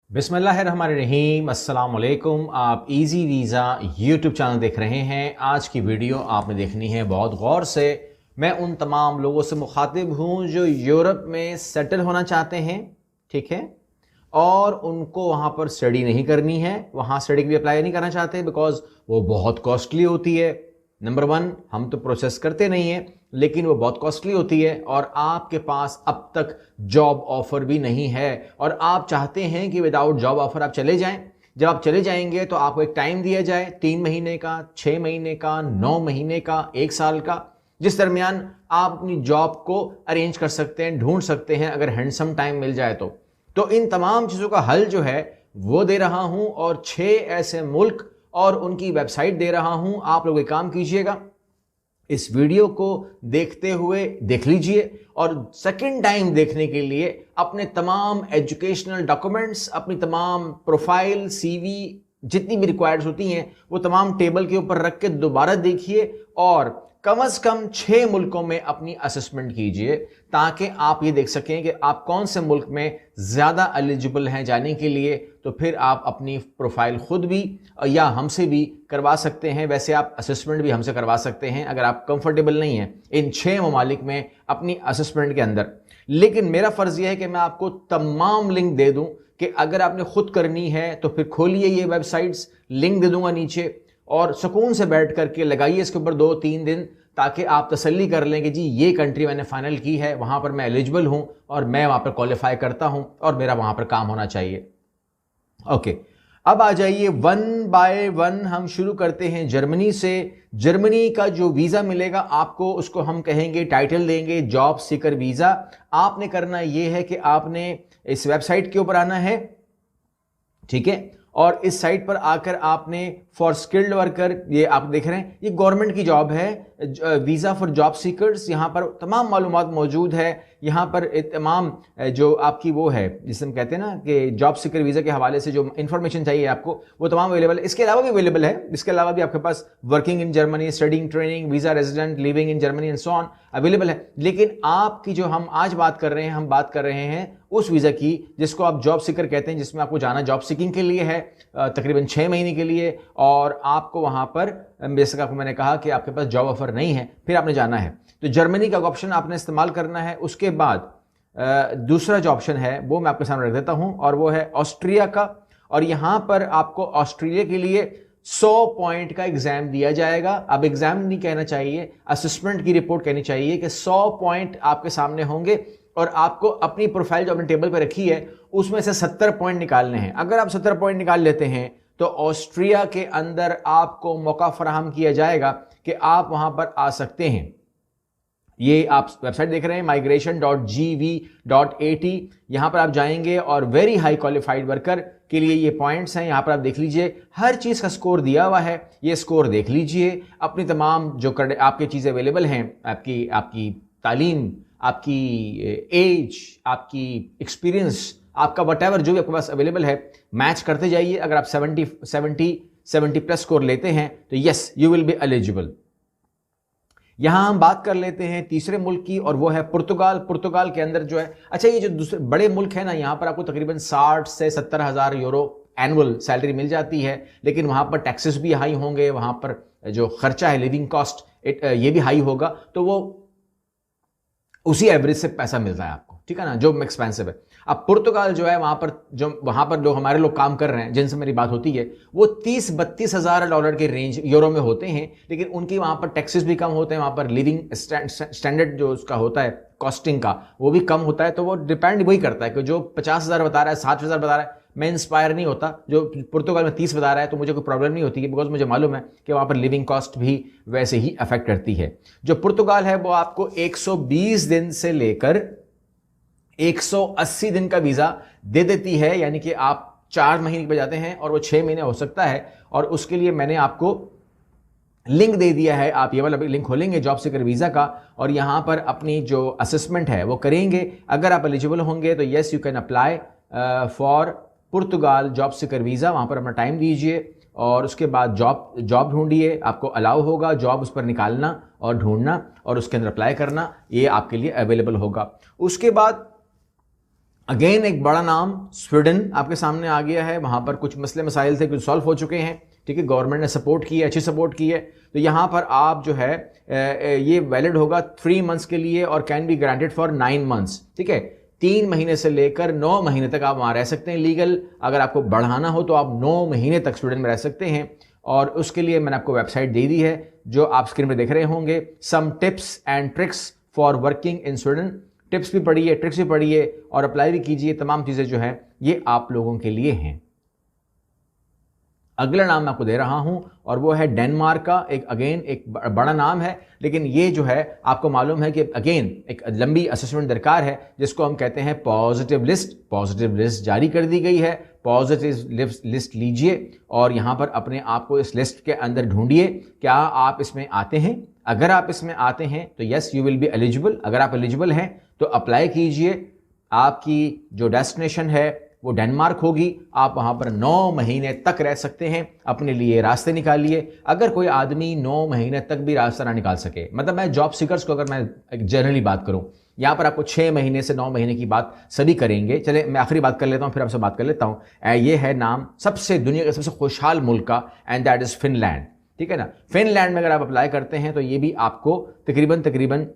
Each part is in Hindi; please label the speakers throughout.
Speaker 1: बिस्मिल्लाहिर्रहमानिर्रहीम, अस्सलाम वालेकुम। आप इजी वीज़ा यूट्यूब चैनल देख रहे हैं। आज की वीडियो आपने देखनी है बहुत गौर से। मैं उन तमाम लोगों से मुखातिब हूँ जो यूरोप में सेटल होना चाहते हैं, ठीक है, और उनको वहाँ पर स्टडी नहीं करनी है, वहाँ स्टडी के लिए अप्लाई नहीं करना चाहते बिकॉज वो बहुत कॉस्टली होती है। नंबर वन, हम तो प्रोसेस करते नहीं है, लेकिन वो बहुत कॉस्टली होती है और आपके पास अब तक जॉब ऑफर भी नहीं है और आप चाहते हैं कि विदाउट जॉब ऑफर आप चले जाएं। जब आप चले जाएंगे तो आपको एक टाइम दिया जाए, 3 महीने का, 6 महीने का, 9 महीने का, 1 साल का, जिस दरमियान आप अपनी जॉब को अरेंज कर सकते हैं, ढूंढ सकते हैं अगर हैंडसम टाइम मिल जाए तो इन तमाम चीज़ों का हल जो है वो दे रहा हूं और 6 ऐसे मुल्क और उनकी वेबसाइट दे रहा हूं। आप लोग एक काम कीजिएगा, इस वीडियो को देखते हुए देख लीजिए और सेकंड टाइम देखने के लिए अपने तमाम एजुकेशनल डॉक्यूमेंट्स, अपनी तमाम प्रोफाइल, सीवी जितनी भी रिक्वायर्ड होती हैं वो तमाम टेबल के ऊपर रख के दोबारा देखिए और कम से कम 6 मुल्कों में अपनी असेसमेंट कीजिए ताकि आप ये देख सकें कि आप कौन से मुल्क में ज़्यादा एलिजिबल हैं जाने के लिए। तो फिर आप अपनी प्रोफाइल खुद भी या हमसे भी करवा सकते हैं। वैसे आप असेसमेंट भी हमसे करवा सकते हैं अगर आप कंफर्टेबल नहीं हैं इन 6 ममालिक में अपनी असेसमेंट के अंदर। लेकिन मेरा फ़र्ज़ यह है कि मैं आपको तमाम लिंक दे दूं कि अगर आपने खुद करनी है तो फिर खोलिए ये वेबसाइट्स, लिंक दे दूंगा नीचे और सुकून से बैठ करके लगाइए इसके ऊपर 2-3 दिन ताकि आप तसल्ली कर लें कि जी ये कंट्री मैंने फाइनल की है, वहां पर मैं एलिजिबल हूं और मैं वहां पर क्वालिफाई करता हूं और मेरा वहां पर काम होना चाहिए। ओके, अब आ जाइए 1 बाय 1 हम शुरू करते हैं जर्मनी से। जर्मनी का जो वीज़ा मिलेगा आपको, उसको हम कहेंगे, टाइटल देंगे जॉब सीकर वीज़ा। आपने करना यह है कि आपने इस वेबसाइट के ऊपर आना है, ठीक है, और इस साइट पर आकर आपने फॉर स्किल्ड वर्कर, ये आप देख रहे हैं, ये गवर्नमेंट की जॉब है, वीज़ा फॉर जॉब सीकर्स। यहाँ पर तमाम मालूमात मौजूद है। यहाँ पर तमाम जो आपकी वो है जिसे हम कहते हैं ना कि जॉब सीकर वीज़ा के हवाले से जो इन्फॉर्मेशन चाहिए आपको वो तमाम अवेलेबल है। इसके अलावा भी अवेलेबल है, इसके अलावा भी आपके पास working in Germany, studying, training, visa, resident, living in Germany and so on available है। लेकिन आपकी जो हम आज बात कर रहे हैं, हम बात कर रहे हैं उस वीज़ा की जिसको आप जॉब सीकर कहते हैं, जिसमें आपको जाना जॉब सीकिंग के लिए है, तकरीबन 6 महीने के लिए, और आपको वहां पर जैसे आपको मैंने कहा कि आपके पास जॉब ऑफर नहीं है, फिर आपने जाना है तो जर्मनी का ऑप्शन आपने इस्तेमाल करना है। उसके बाद दूसरा जो ऑप्शन है वो मैं आपके सामने रख देता हूं और वो है ऑस्ट्रिया का। और यहां पर आपको ऑस्ट्रेलिया के लिए 100 पॉइंट का एग्जाम दिया जाएगा। अब एग्जाम नहीं कहना चाहिए, असेसमेंट की रिपोर्ट कहनी चाहिए कि 100 पॉइंट आपके सामने होंगे और आपको अपनी प्रोफाइल जो आपने टेबल पर रखी है उसमें से 70 पॉइंट निकालने हैं। अगर आप 70 पॉइंट निकाल लेते हैं तो ऑस्ट्रिया के अंदर आपको मौका फराहम किया जाएगा कि आप वहां पर आ सकते हैं। ये आप वेबसाइट देख रहे हैं migration.gv.at, यहां पर आप जाएंगे और वेरी हाई क्वालिफाइड वर्कर के लिए ये पॉइंट्स हैं। यहां पर आप देख लीजिए, हर चीज का स्कोर दिया हुआ है, ये स्कोर देख लीजिए। अपनी तमाम जो आपकी चीजें अवेलेबल हैं, आपकी तालीम, आपकी एज, आपकी एक्सपीरियंस, आपका वटएवर जो भी आपके पास अवेलेबल है, मैच करते जाइए। अगर आप 70 प्लस स्कोर लेते हैं तो yes, you will be eligible. यहां हम बात कर लेते हैं तीसरे मुल्क की और वो है पुर्तगाल। पुर्तगाल के अंदर जो है, अच्छा, ये जो दूसरे बड़े मुल्क है ना, यहां पर आपको तकरीबन 60 से 70 हज़ार यूरो एनुअल सैलरी मिल जाती है, लेकिन वहां पर टैक्सेस भी हाई होंगे, वहां पर जो खर्चा है, लिविंग कॉस्ट, ये भी हाई होगा, तो वो उसी एवरेज से पैसा मिलता है आपको, ठीक है ना, जो एक्सपेंसिव है। अब पुर्तगाल जो है, वहां पर जो हमारे लोग काम कर रहे हैं, जिनसे मेरी बात होती है, वो 30-32 हज़ार डॉलर के रेंज यूरो में होते हैं, लेकिन उनकी वहां पर टैक्सेस भी कम होते हैं, वहां पर लिविंग स्टैंडर्ड जो उसका होता है कॉस्टिंग का वो भी कम होता है। तो वो डिपेंड वही करता है कि जो 50 हज़ार बता रहा है, 60 हज़ार बता रहा है, मैं इंस्पायर नहीं होता। जो पुर्तगाल में 30 बता रहा है तो मुझे कोई प्रॉब्लम नहीं होती है, बिकॉज मुझे मालूम है कि वहां पर लिविंग कॉस्ट भी वैसे ही अफेक्ट करती है। जो पुर्तगाल है वो आपको 120 दिन से लेकर 180 दिन का वीजा दे देती है, यानी कि आप 4 महीने पे जाते हैं और वो 6 महीने हो सकता है। और उसके लिए मैंने आपको लिंक दे दिया है, आप ये वाला लिंक खोलेंगे जॉब सीकर वीजा का और यहां पर अपनी जो असेसमेंट है वो करेंगे। अगर आप एलिजिबल होंगे तो yes, you can apply for Portugal job seeker visa. वहां पर अपना टाइम दीजिए और उसके बाद जॉब ढूंढिए, आपको अलाउ होगा जॉब उस पर निकालना और ढूंढना और उसके अंदर अप्लाई करना, ये आपके लिए अवेलेबल होगा। उसके बाद अगेन एक बड़ा नाम स्वीडन आपके सामने आ गया है। वहां पर कुछ मसले मसाइल थे, कुछ सॉल्व हो चुके हैं, ठीक है। गवर्नमेंट ने सपोर्ट की है, अच्छी सपोर्ट की है। तो यहाँ पर आप जो है ये वैलिड होगा 3 मंथ्स के लिए और can be granted for 9 months, ठीक है। 3 महीने से लेकर 9 महीने तक आप वहां रह सकते हैं लीगल। अगर आपको बढ़ाना हो तो आप 9 महीने तक स्वीडन में रह सकते हैं। और उसके लिए मैंने आपको वेबसाइट दे दी है जो आप स्क्रीन पर देख रहे होंगे, some tips and tricks for working in Sweden. Tips भी पढ़िए, ट्रिक्स भी पढ़िए और अप्लाई भी कीजिए। तमाम चीजें जो है ये आप लोगों के लिए हैं। अगला नाम मैं आपको दे रहा हूं और वो है डेनमार्क का। एक बड़ा नाम है, लेकिन ये जो है आपको मालूम है कि अगेन एक लंबी असेसमेंट दरकार है, जिसको हम कहते हैं पॉजिटिव लिस्ट। पॉजिटिव लिस्ट जारी कर दी गई है। पॉजिटिव लिस्ट लीजिए और यहां पर अपने आप को इस लिस्ट के अंदर ढूंढिए, क्या आप इसमें आते हैं। अगर आप इसमें आते हैं तो yes you will be eligible. अगर आप एलिजिबल हैं तो अप्लाई कीजिए। आपकी जो डेस्टिनेशन है वो डेनमार्क होगी। आप वहां पर 9 महीने तक रह सकते हैं। अपने लिए रास्ते निकालिए। अगर कोई आदमी 9 महीने तक भी रास्ता ना निकाल सके, मतलब मैं जॉब सीकर्स को अगर मैं जनरली बात करूं, यहां पर आपको 6 महीने से 9 महीने की बात सभी करेंगे। चले मैं आखिरी बात कर लेता हूं, फिर आपसे बात कर लेता हूं। ये है नाम दुनिया का सबसे खुशहाल मुल्क का, एंड दैट इज फिनलैंड, ठीक है ना। फिनलैंड में अगर आप अप्लाई करते हैं तो ये भी आपको तकरीबन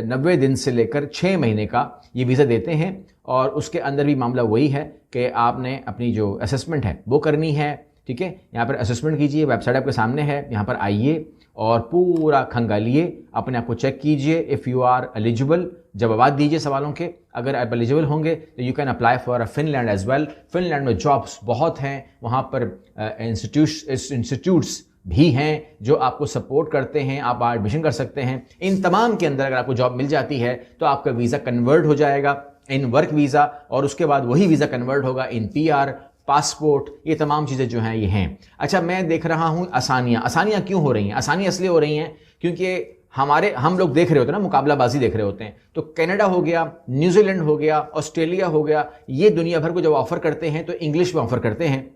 Speaker 1: 90 दिन से लेकर 6 महीने का ये वीज़ा देते हैं। और उसके अंदर भी मामला वही है कि आपने अपनी जो असेसमेंट है वो करनी है, ठीक है। यहाँ पर असेसमेंट कीजिए, वेबसाइट आपके सामने है, यहाँ पर आइए और पूरा खंगालिए, अपने आप को चेक कीजिए। इफ़ यू आर एलिजिबल, जवाब दीजिए सवालों के। अगर आप एलिजिबल होंगे तो you can apply for Finland as well. Finland में जॉब्स बहुत हैं, वहाँ पर इंस्टीट्यूट्स भी हैं जो आपको सपोर्ट करते हैं। आप एडमिशन कर सकते हैं। इन तमाम के अंदर अगर आपको जॉब मिल जाती है तो आपका वीज़ा कन्वर्ट हो जाएगा इन वर्क वीज़ा, और उसके बाद वही वीज़ा कन्वर्ट होगा इन पीआर, पासपोर्ट। ये तमाम चीज़ें जो हैं ये हैं। अच्छा, मैं देख रहा हूँ आसानियाँ क्यों हो रही हैं। आसानियाँ इसलिए हो रही हैं क्योंकि हम लोग देख रहे होते हैं ना, मुकाबलाबाजी देख रहे होते हैं। तो कनाडा हो गया, न्यूजीलैंड हो गया, ऑस्ट्रेलिया हो गया, ये दुनिया भर को जब ऑफर करते हैं तो इंग्लिश में ऑफर करते हैं,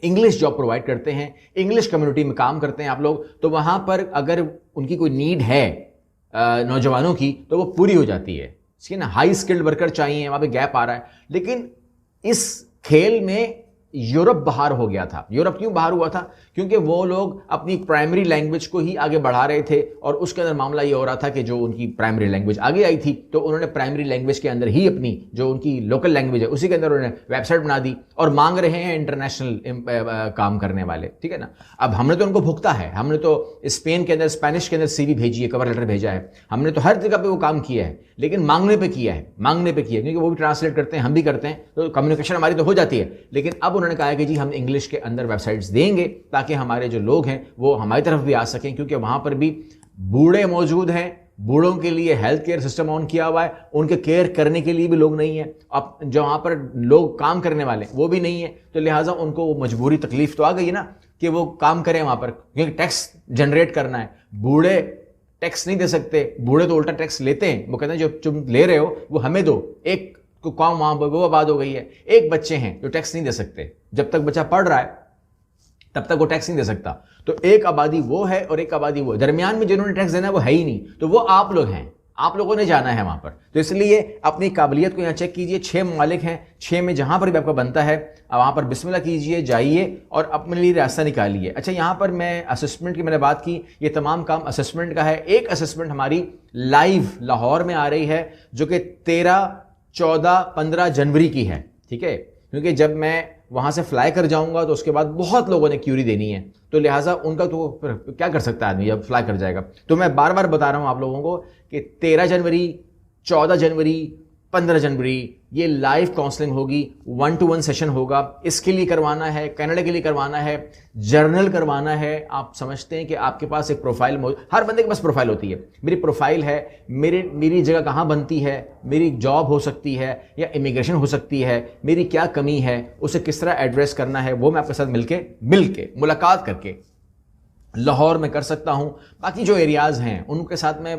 Speaker 1: इंग्लिश जॉब प्रोवाइड करते हैं, इंग्लिश कम्युनिटी में काम करते हैं आप लोग। तो वहां पर अगर उनकी कोई नीड है नौजवानों की तो वो पूरी हो जाती है, ठीक है ना। हाई स्किल्ड वर्कर चाहिए, वहां पे गैप आ रहा है। लेकिन इस खेल में यूरोप बाहर हो गया था। यूरोप क्यों बाहर हुआ था? क्योंकि वो लोग अपनी प्राइमरी लैंग्वेज को ही आगे बढ़ा रहे थे, और उसके अंदर मामला ये हो रहा था कि जो उनकी प्राइमरी लैंग्वेज आगे आई थी तो उन्होंने प्राइमरी लैंग्वेज के अंदर ही अपनी जो उनकी लोकल लैंग्वेज है उसी के अंदर उन्होंने वेबसाइट बना दी और मांग रहे हैं इंटरनेशनल काम करने वाले, ठीक है ना। अब हमने तो उनको भुगता है, हमने तो स्पेन के अंदर, स्पेनिश के अंदर सीवी भेजी है, कवर लेटर भेजा है, हमने तो हर जगह पे वो काम किया है, लेकिन मांगने पे किया है, क्योंकि वो भी ट्रांसलेट करते हैं, हम भी करते हैं, तो कम्युनिकेशन हमारी तो हो जाती है। लेकिन अब उन्होंने कहा कि जी हम इंग्लिश के अंदर वेबसाइट्स देंगे ताकि हमारे जो लोग हैं वो हमारी तरफ भी आ सकें, क्योंकि वहां पर भी बूढ़े मौजूद हैं। बूढ़ों के लिए हेल्थ केयर सिस्टम ऑन किया हुआ है, उनके केयर करने के लिए भी लोग नहीं है। अब जो वहां पर लोग काम करने वाले वो भी नहीं है, तो लिहाजा उनको वो मजबूरी, तकलीफ तो आ गई ना कि वो काम करें वहां पर, क्योंकि टैक्स जनरेट करना है। बूढ़े टैक्स नहीं दे सकते, बूढ़े तो उल्टा टैक्स लेते हैं। वो कहते हैं जो तुम ले रहे हो वो हमें दो। एक को कौम वहां वो आबाद हो गई है, एक बच्चे हैं जो टैक्स नहीं दे सकते। जब तक बच्चा पढ़ रहा है तब तक वो टैक्स नहीं दे सकता। तो एक आबादी वो है और एक आबादी वो, दरमियान में जिन्होंने टैक्स देना है वो है ही नहीं, तो वो आप लोग हैं, आप लोगों ने जाना है वहां पर। तो इसलिए अपनी काबिलियत को यहां चेक कीजिए। 6 ममालिक हैं, 6 में जहां पर भी आपका बनता है वहां पर बिस्मिल्लाह कीजिए, जाइए और अपने लिए रास्ता निकालिए। अच्छा, यहां पर मैं असेसमेंट की मैंने बात की, ये तमाम काम असेसमेंट का है। एक असेसमेंट हमारी लाइव लाहौर में आ रही है जो कि 13, 14, 15 जनवरी की है, ठीक है। क्योंकि जब मैं वहां से फ्लाई कर जाऊंगा तो उसके बाद बहुत लोगों ने क्यूरी देनी है, तो लिहाजा उनका तो क्या कर सकता है आदमी जब फ्लाई कर जाएगा। तो मैं बार बार बता रहा हूं आप लोगों को कि 13 जनवरी, 14 जनवरी, 15 जनवरी ये लाइव काउंसलिंग होगी, 1-to-1 सेशन होगा। इसके लिए करवाना है, कनाडा के लिए करवाना है, जर्नल करवाना है। आप समझते हैं कि आपके पास एक प्रोफाइल, हर बंदे के पास प्रोफाइल होती है। मेरी प्रोफाइल है, मेरी जगह कहाँ बनती है, मेरी जॉब हो सकती है या इमिग्रेशन हो सकती है, मेरी क्या कमी है, उसे किस तरह एड्रेस करना है, वो मैं आपके साथ मिलके मुलाकात करके लाहौर में कर सकता हूं। बाकी जो एरियाज हैं उनके साथ मैं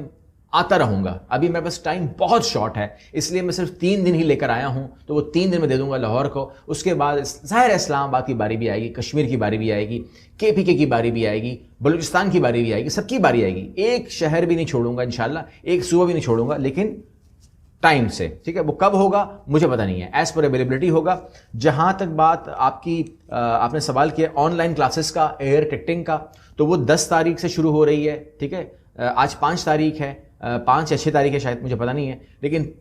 Speaker 1: आता रहूंगा। अभी मेरे पास टाइम बहुत शॉर्ट है, इसलिए मैं सिर्फ 3 दिन ही लेकर आया हूं, तो वो 3 दिन में दे दूंगा लाहौर को। उसके बाद ज़ाहिर इस्लामाबाद की बारी भी आएगी, कश्मीर की बारी भी आएगी, KPK की बारी भी आएगी, बलूचिस्तान की बारी भी आएगी, सबकी बारी आएगी। एक शहर भी नहीं छोड़ूंगा इंशाल्लाह, एक सूबा भी नहीं छोड़ूंगा। लेकिन टाइम से, ठीक है। वो कब होगा मुझे पता नहीं है, एज पर अवेलेबिलिटी होगा। जहां तक बात आपकी आपने सवाल किया ऑनलाइन क्लासेस का, एयर टिकटिंग का, तो वो 10 तारीख से शुरू हो रही है, ठीक है। आज 5 तारीख है, 5 या 6 तारीख है शायद, मुझे पता नहीं है, लेकिन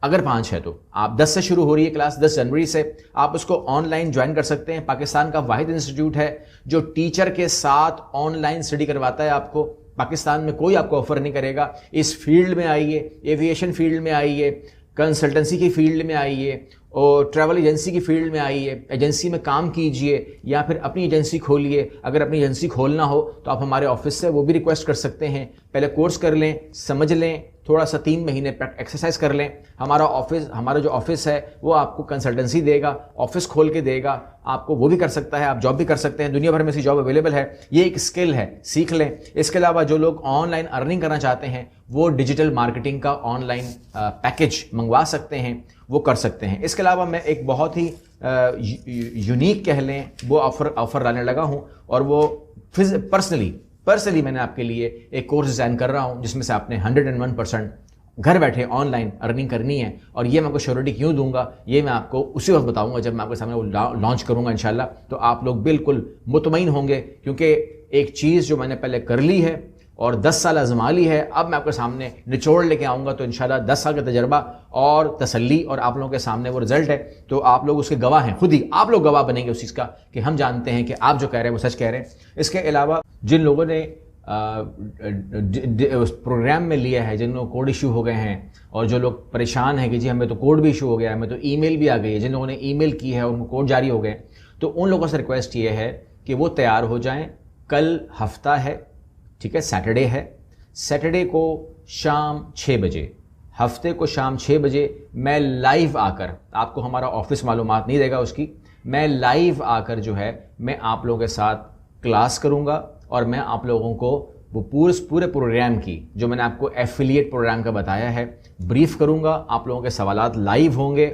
Speaker 1: अगर 5 है तो आप 10 से शुरू हो रही है क्लास, 10 जनवरी से आप उसको ऑनलाइन ज्वाइन कर सकते हैं। पाकिस्तान का वाहिद इंस्टीट्यूट है जो टीचर के साथ ऑनलाइन स्टडी करवाता है आपको। पाकिस्तान में कोई आपको ऑफर नहीं करेगा। इस फील्ड में आइए, एविएशन फील्ड में आइए, कंसल्टेंसी की फील्ड में आइए और ट्रैवल एजेंसी की फील्ड में आइए, एजेंसी में काम कीजिए या फिर अपनी एजेंसी खोलिए। अगर अपनी एजेंसी खोलना हो तो आप हमारे ऑफिस से वो भी रिक्वेस्ट कर सकते हैं। पहले कोर्स कर लें, समझ लें, थोड़ा सा 3 महीने एक्सरसाइज कर लें। हमारा जो ऑफिस है वो आपको कंसल्टेंसी देगा, ऑफिस खोल के देगा आपको, वो भी कर सकता है, आप जॉब भी कर सकते हैं। दुनिया भर में ऐसी जॉब अवेलेबल है। ये एक स्किल है, सीख लें। इसके अलावा जो लोग ऑनलाइन अर्निंग करना चाहते हैं वो डिजिटल मार्केटिंग का ऑनलाइन पैकेज मंगवा सकते हैं, वो कर सकते हैं। इसके अलावा मैं एक बहुत ही यूनिक कह लें वो ऑफर लाने लगा हूं और वो पर्सनली मैंने आपके लिए एक कोर्स डिजाइन कर रहा हूं जिसमें से आपने 101% घर बैठे ऑनलाइन अर्निंग करनी है। और ये मैं आपको श्योरिटी क्यों दूंगा ये मैं आपको उसी वक्त बताऊंगा जब मैं आपके सामने वो लॉन्च करूंगा इंशाल्लाह। तो आप लोग बिल्कुल मुतमईन होंगे क्योंकि एक चीज़ जो मैंने पहले कर ली है और 10 साल आजमा ली है, अब मैं आपके सामने निचोड़ लेके आऊंगा। तो इंशाल्लाह 10 साल का तजर्बा और तसल्ली और आप लोगों के सामने वो रिजल्ट है, तो आप लोग उसके गवाह हैं, खुद ही आप लोग गवाह बनेंगे उस चीज़ का कि हम जानते हैं कि आप जो कह रहे हैं वो सच कह रहे हैं। इसके अलावा जिन लोगों ने उस प्रोग्राम में लिया है, जिन लोगों को कोड इशू हो गए हैं और जो लोग परेशान हैं कि जी हमें तो कोड भी इशू हो गया है, हमें तो ईमेल भी आ गई है, जिन लोगों ने ईमेल की है उनको कोड जारी हो गए, तो उन लोगों से रिक्वेस्ट ये है कि वो तैयार हो जाएं। कल हफ्ता है, ठीक है, सैटरडे है। सैटरडे को शाम 6 बजे, हफ्ते को शाम 6 बजे मैं लाइव आकर, आपको हमारा ऑफिस मालूमात नहीं देगा उसकी, मैं लाइव आकर जो है मैं आप लोगों के साथ क्लास करूंगा और मैं आप लोगों को वो पूरे प्रोग्राम की जो मैंने आपको एफिलिएट प्रोग्राम का बताया है ब्रीफ करूंगा। आप लोगों के सवालात लाइव होंगे,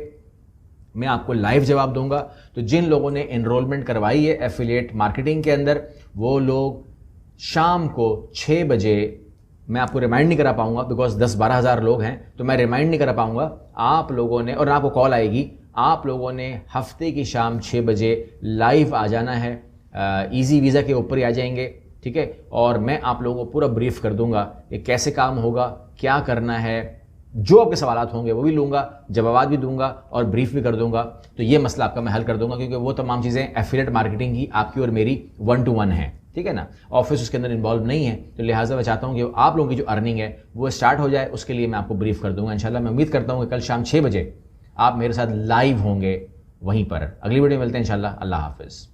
Speaker 1: मैं आपको लाइव जवाब दूंगा। तो जिन लोगों ने एनरोलमेंट करवाई है एफिलिएट मार्केटिंग के अंदर, वो लोग शाम को 6 बजे, मैं आपको रिमाइंड नहीं करा पाऊंगा बिकॉज 10-12 हज़ार लोग हैं तो मैं रिमाइंड नहीं करा पाऊंगा। आप लोगों ने, और आपको कॉल आएगी, आप लोगों ने हफ्ते की शाम 6 बजे लाइव आ जाना है। इजी वीज़ा के ऊपर ही आ जाएंगे, ठीक है। और मैं आप लोगों को पूरा ब्रीफ कर दूंगा कि कैसे काम होगा, क्या करना है, जो आपके सवालात होंगे वो भी लूंगा, जवाब भी दूंगा और ब्रीफ भी कर दूंगा। तो ये मसला आपका मैं हल कर दूंगा क्योंकि वो तमाम चीज़ें एफिलिएट मार्केटिंग की आपकी और मेरी 1-to-1 है, ठीक है ना। ऑफिस उसके अंदर इन्वॉल्व नहीं है, तो लिहाजा मैं चाहता हूँ कि आप लोगों की जो अर्निंग है वो स्टार्ट हो जाए। उसके लिए मैं आपको ब्रीफ कर दूंगा इंशाल्लाह। मैं उम्मीद करता हूँ कि कल शाम 6 बजे आप मेरे साथ लाइव होंगे वहीं पर। अगली वीडियो में मिलते हैं इंशाल्लाह। अल्लाह हाफिज़।